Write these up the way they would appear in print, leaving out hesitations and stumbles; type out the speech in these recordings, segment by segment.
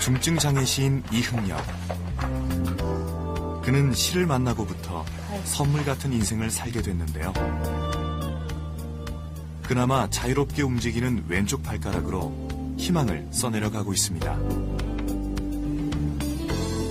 중증장애 시인 이흥렬. 그는 시를 만나고부터 선물 같은 인생을 살게 됐는데요. 그나마 자유롭게 움직이는 왼쪽 발가락으로 희망을 써내려가고 있습니다.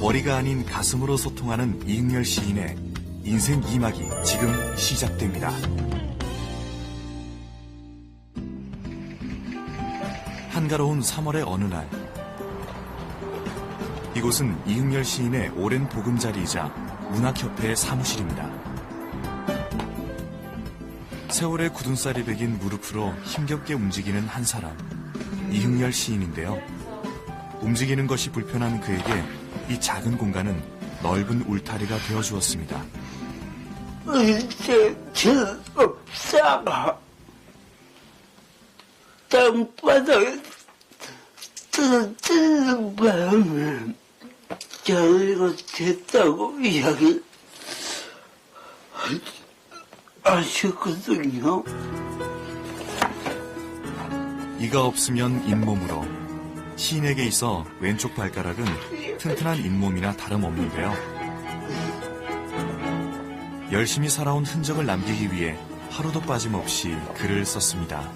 머리가 아닌 가슴으로 소통하는 이흥렬 시인의 인생 2막이 지금 시작됩니다. 한가로운 3월의 어느 날, 이곳은 이흥렬 시인의 오랜 보금자리이자 문학협회의 사무실입니다. 세월의 굳은 쌀이 베긴 무릎으로 힘겹게 움직이는 한 사람, 이흥렬 시인인데요. 움직이는 것이 불편한 그에게 이 작은 공간은 넓은 울타리가 되어주었습니다. 이제 없다가 땅바닥에 떨어지는 바람에 자기가 됐다고 이야기 하셨거든요. 이가 없으면 잇몸으로, 시인에게 있어 왼쪽 발가락은 튼튼한 잇몸이나 다름없는데요. 열심히 살아온 흔적을 남기기 위해 하루도 빠짐없이 글을 썼습니다.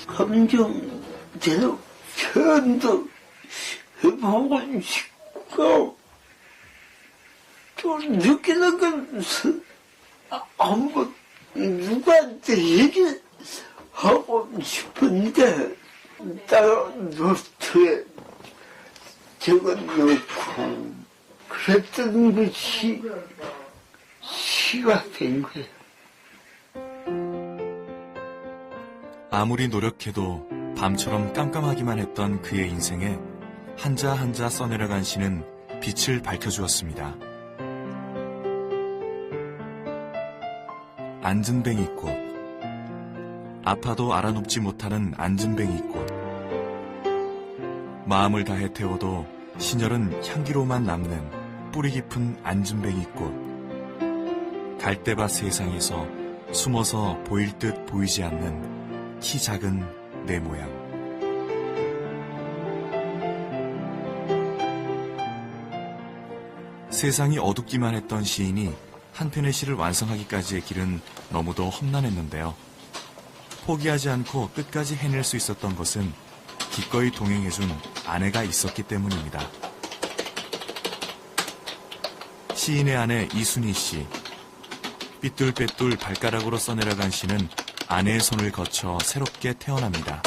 감정대로 표현도 해보고 싶고 또 느끼는 것은 한번 누구한테 얘기하고 싶은데 따로 노트에 적어놓고 그랬던 것이 시가 된 거예요. 아무리 노력해도 밤처럼 깜깜하기만 했던 그의 인생에 한자 한자 써내려간 시는 빛을 밝혀주었습니다. 안전뱅이꽃. 아파도 알아눕지 못하는 안전뱅이꽃. 마음을 다해 태워도 신혈은 향기로만 남는 뿌리 깊은 안전뱅이꽃. 갈대밭 세상에서 숨어서 보일 듯 보이지 않는 키 작은 내 모양. 세상이 어둡기만 했던 시인이 한 편의 시를 완성하기까지의 길은 너무도 험난했는데요. 포기하지 않고 끝까지 해낼 수 있었던 것은 기꺼이 동행해준 아내가 있었기 때문입니다. 시인의 아내 이순희 씨. 삐뚤빼뚤 발가락으로 써내려간 시는 아내의 손을 거쳐 새롭게 태어납니다.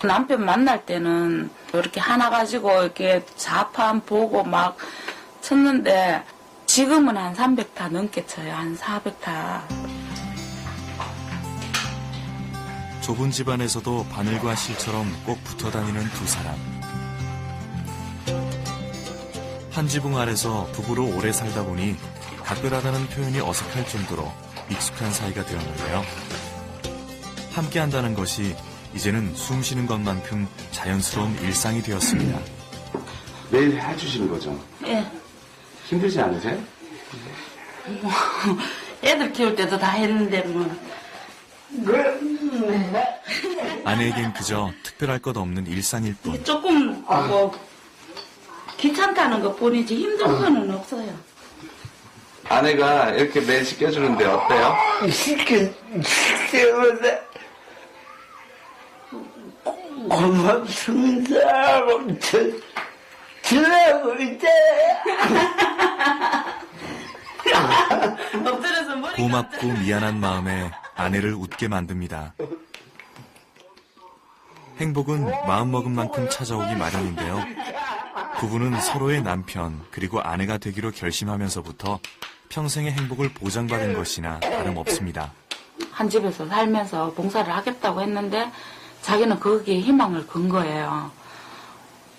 남편 만날 때는 이렇게 하나 가지고 이렇게 자판 보고 막 쳤는데 지금은 한 300타 넘게 쳐요. 한 400타. 좁은 집안에서도 바늘과 실처럼 꼭 붙어 다니는 두 사람. 한 지붕 아래서 부부로 오래 살다 보니 각별하다는 표현이 어색할 정도로 익숙한 사이가 되었는데요. 함께 한다는 것이 이제는 숨 쉬는 것만큼 자연스러운 일상이 되었습니다. 매일 해주시는 거죠? 예. 힘들지 않으세요? 뭐, 애들 키울 때도 다 했는데 뭐. 아내에겐 그저 특별할 것 없는 일상일 뿐. 조금 뭐 귀찮다는 것뿐이지 힘든 거는 없어요. 아내가 이렇게 매일 씻겨주는데 어때요? 시킬 때마다 고맙습니다 하고 들어가고 있대. 엎드려서 머리 고맙고 미안한 마음에 아내를 웃게 만듭니다. 행복은 마음먹은 만큼 찾아오기 마련인데요. 부부는 서로의 남편 그리고 아내가 되기로 결심하면서부터 평생의 행복을 보장받은 것이나 다름없습니다. 한 집에서 살면서 봉사를 하겠다고 했는데 자기는 거기에 희망을 건 거예요.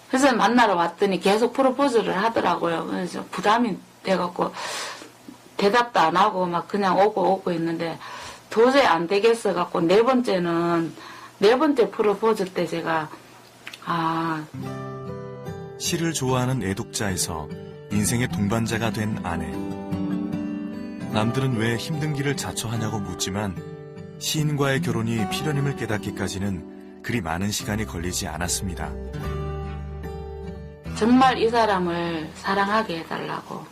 그래서 만나러 왔더니 계속 프로포즈를 하더라고요. 그래서 부담이 돼갖고 대답도 안 하고 막 그냥 오고 있는데 도저히 안 되겠어갖고 네 번째 프로포즈 때 제가 시를 좋아하는 애독자에서 인생의 동반자가 된 아내. 남들은 왜 힘든 길을 자처하냐고 묻지만 시인과의 결혼이 필연임을 깨닫기까지는 그리 많은 시간이 걸리지 않았습니다. 정말 이 사람을 사랑하게 해달라고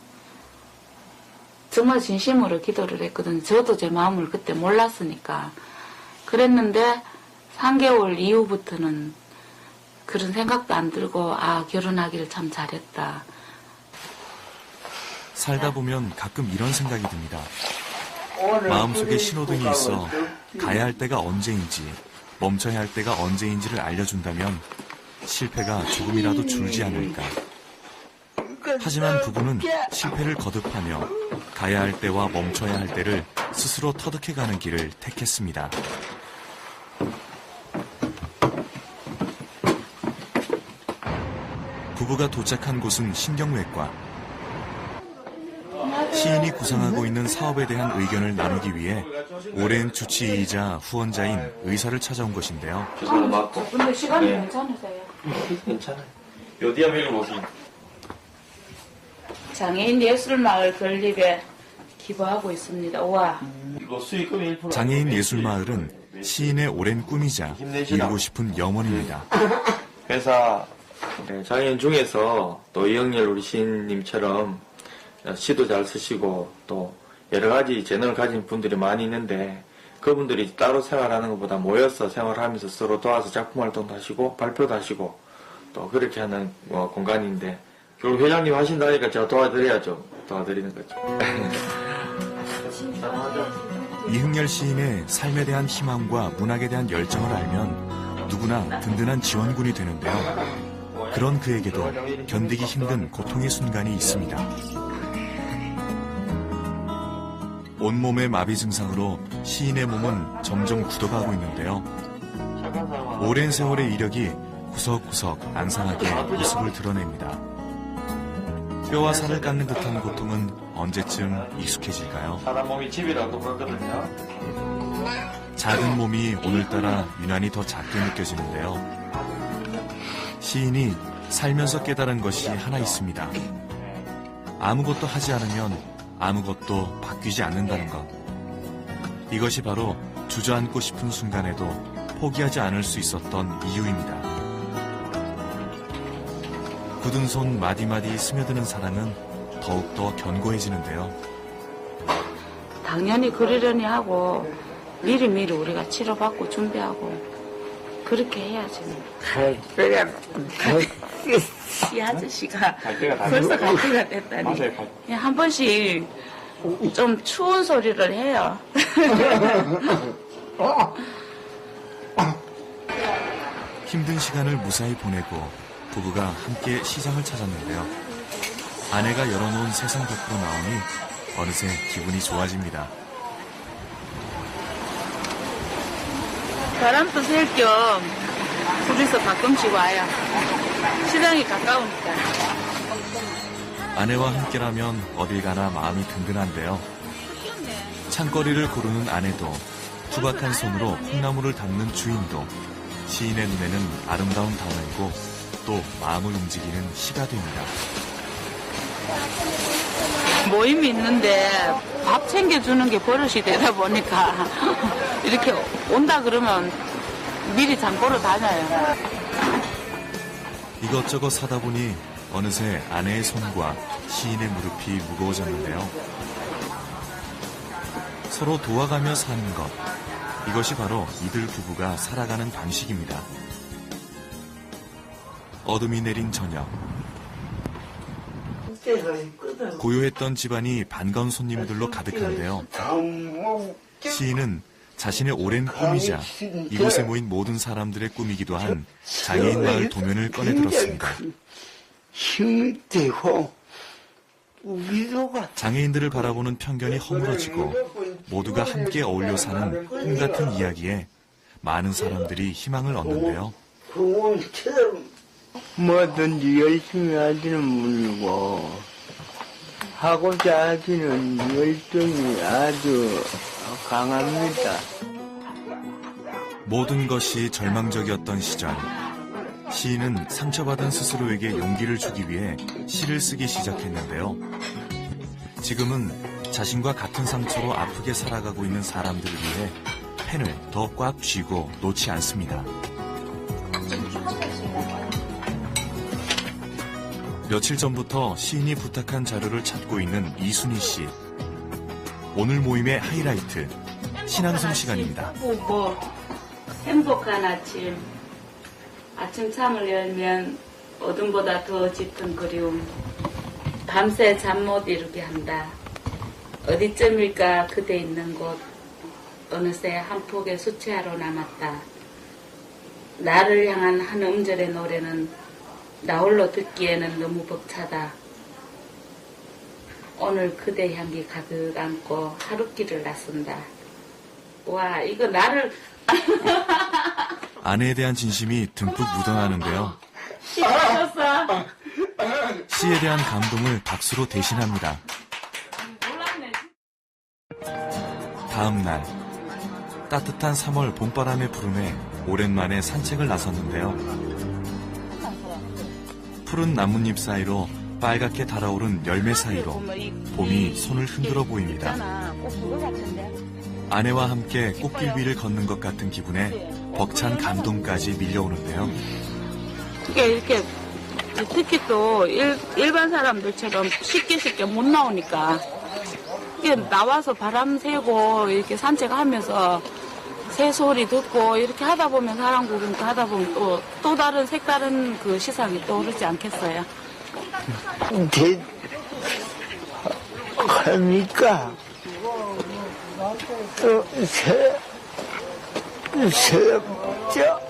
정말 진심으로 기도를 했거든요. 저도 제 마음을 그때 몰랐으니까. 그랬는데 3개월 이후부터는 그런 생각도 안 들고 결혼하기를 참 잘했다. 살다 보면 가끔 이런 생각이 듭니다. 마음속에 신호등이 있어 가야 할 때가 언제인지, 멈춰야 할 때가 언제인지를 알려준다면 실패가 조금이라도 줄지 않을까. 하지만 부부는 실패를 거듭하며 가야 할 때와 멈춰야 할 때를 스스로 터득해가는 길을 택했습니다. 부부가 도착한 곳은 신경외과. 시인이 구상하고 있는 사업에 대한 의견을 나누기 위해 오랜 주치의이자 후원자인 의사를 찾아온 것인데요. 주사를 맞고. 근데 시간이 괜찮으세요? 괜찮아요. 어디 한번 읽어보세요. 장애인 예술마을 건립에 기부하고 있습니다. 우와. 이거 수익금이 1%. 장애인 예술마을은 시인의 오랜 꿈이자 이루고 싶은 염원입니다. 회사 장애인 중에서 또 이영렬 우리 시인님처럼 시도 잘 쓰시고 또 여러 가지 재능을 가진 분들이 많이 있는데 그분들이 따로 생활하는 것보다 모여서 생활하면서 서로 도와서 작품 활동도 하시고 발표도 하시고 또 그렇게 하는 공간인데 결국 회장님 하신다니까 제가 도와드려야죠. 도와드리는 거죠. 이흥렬 시인의 삶에 대한 희망과 문학에 대한 열정을 알면 누구나 든든한 지원군이 되는데요. 그런 그에게도 견디기 힘든 고통의 순간이 있습니다. 온몸의 마비 증상으로 시인의 몸은 점점 굳어가고 있는데요. 오랜 세월의 이력이 구석구석 안상하게 모습을 드러냅니다. 뼈와 살을 깎는 듯한 고통은 언제쯤 익숙해질까요? 사람 몸이 집이랑 똑같거든요. 작은 몸이 오늘따라 유난히 더 작게 느껴지는데요. 시인이 살면서 깨달은 것이 하나 있습니다. 아무것도 하지 않으면 아무것도 바뀌지 않는다는 것. 이것이 바로 주저앉고 싶은 순간에도 포기하지 않을 수 있었던 이유입니다. 굳은 손 마디마디 스며드는 사랑은 더욱더 견고해지는데요. 당연히 그러려니 하고 미리미리 우리가 치료받고 준비하고 그렇게 해야지. 이 아저씨가 갈 때가 다 벌써 갈 때가 됐다니. 맞아요. 그냥 한 번씩 좀 추운 소리를 해요. 힘든 시간을 무사히 보내고 부부가 함께 시장을 찾았는데요. 아내가 열어놓은 세상 밖으로 나오니 어느새 기분이 좋아집니다. 바람도 쐴 겸 둘이서 가끔씩 와요. 시장이 가까우니까. 아내와 함께라면 어딜 가나 마음이 든든한데요. 찬거리를 고르는 아내도 투박한 손으로 콩나물을 담는 주인도 시인의 눈에는 아름다운 단어이고 또 마음을 움직이는 시가 됩니다. 모임이 있는데 밥 챙겨주는 게 버릇이 되다 보니까 이렇게 온다 그러면 미리 장보러 다녀요. 이것저것 사다 보니 어느새 아내의 손과 시인의 무릎이 무거워졌는데요. 서로 도와가며 사는 것, 이것이 바로 이들 부부가 살아가는 방식입니다. 어둠이 내린 저녁, 고요했던 집안이 반가운 손님들로 가득한데요. 시인은 자신의 오랜 꿈이자 이곳에 모인 모든 사람들의 꿈이기도 한 장애인 마을 도면을 꺼내들었습니다. 힘이 되고 위로가 장애인들을 바라보는 편견이 허물어지고 모두가 함께 어울려 사는 꿈 같은 이야기에 많은 사람들이 희망을 얻는데요. 공원처럼 뭐든지 열심히 하시는 분이고 하고자 하시는 열정이 아주 강합니다. 모든 것이 절망적이었던 시절, 시인은 상처받은 스스로에게 용기를 주기 위해 시를 쓰기 시작했는데요. 지금은 자신과 같은 상처로 아프게 살아가고 있는 사람들을 위해 펜을 더 꽉 쥐고 놓지 않습니다. 며칠 전부터 시인이 부탁한 자료를 찾고 있는 이순희 씨. 오늘 모임의 하이라이트, 신앙송 시간입니다. 행복한 아침. 아침 창을 열면 어둠보다 더 짙은 그리움. 밤새 잠 못 이루게 한다. 어디쯤일까 그대 있는 곳. 어느새 한 폭의 수채화로 남았다. 나를 향한 한 음절의 노래는 나홀로 듣기에는 너무 벅차다. 오늘 그대 향기 가득 안고 하루길을 나선다. 와, 이거 나를 아내에 대한 진심이 듬뿍 묻어나는데요. 시켰어. 시에 대한 감동을 박수로 대신합니다. 다음 날, 따뜻한 3월 봄바람의 부름에 오랜만에 산책을 나섰는데요. 푸른 나뭇잎 사이로 빨갛게 달아오른 열매 사이로 봄이 손을 흔들어 보입니다. 아내와 함께 꽃길 위를 걷는 것 같은 기분에 벅찬 감동까지 밀려오는데요. 이렇게 특히 또 일반 사람들처럼 쉽게 못 나오니까 이게 나와서 바람 쐬고 이렇게 산책하면서 새 소리 듣고 이렇게 하다 보면 사람 구경도 하다 보면 또 다른 색다른 그 시상이 떠오르지 않겠어요? 하니까 또 새롭죠.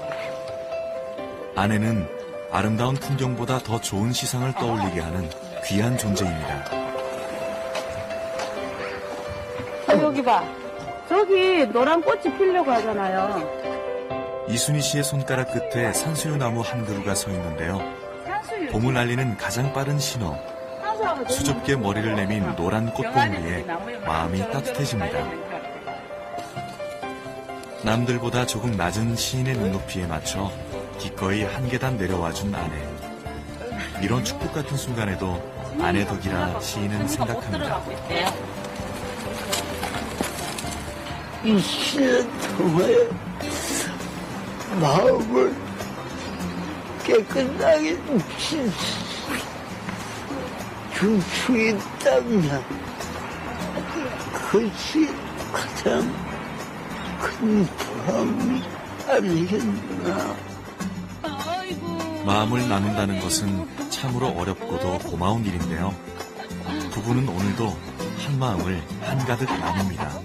아내는 아름다운 풍경보다 더 좋은 시상을 떠올리게 하는 귀한 존재입니다. 여기 봐. 저기 노란 꽃이 피려고 하잖아요. 이순희 씨의 손가락 끝에 산수유나무 한 그루가 서 있는데요. 봄을 알리는 가장 빠른 신호. 수줍게 머리를 내민 노란 꽃봉오리에 마음이 따뜻해집니다. 남들보다 조금 낮은 시인의 눈높이에 맞춰 기꺼이 한 계단 내려와준 아내. 이런 축복 같은 순간에도 아내 덕이라 시인은 생각합니다. 이 시를 통하여 마음을 깨끗하게 줄 수 있다면 그것이 가장 큰 보람이 아니겠나. 마음을 나눈다는 것은 참으로 어렵고도 고마운 일인데요. 부부는 오늘도 한 마음을 한가득 나눕니다.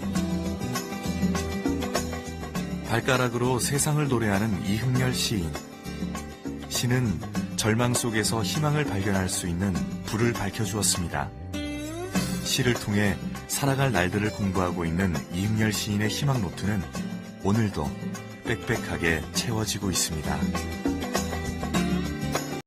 발가락으로 세상을 노래하는 이흥렬 시인. 시는 절망 속에서 희망을 발견할 수 있는 불을 밝혀주었습니다. 시를 통해 살아갈 날들을 공부하고 있는 이흥렬 시인의 희망 노트는 오늘도 빽빽하게 채워지고 있습니다.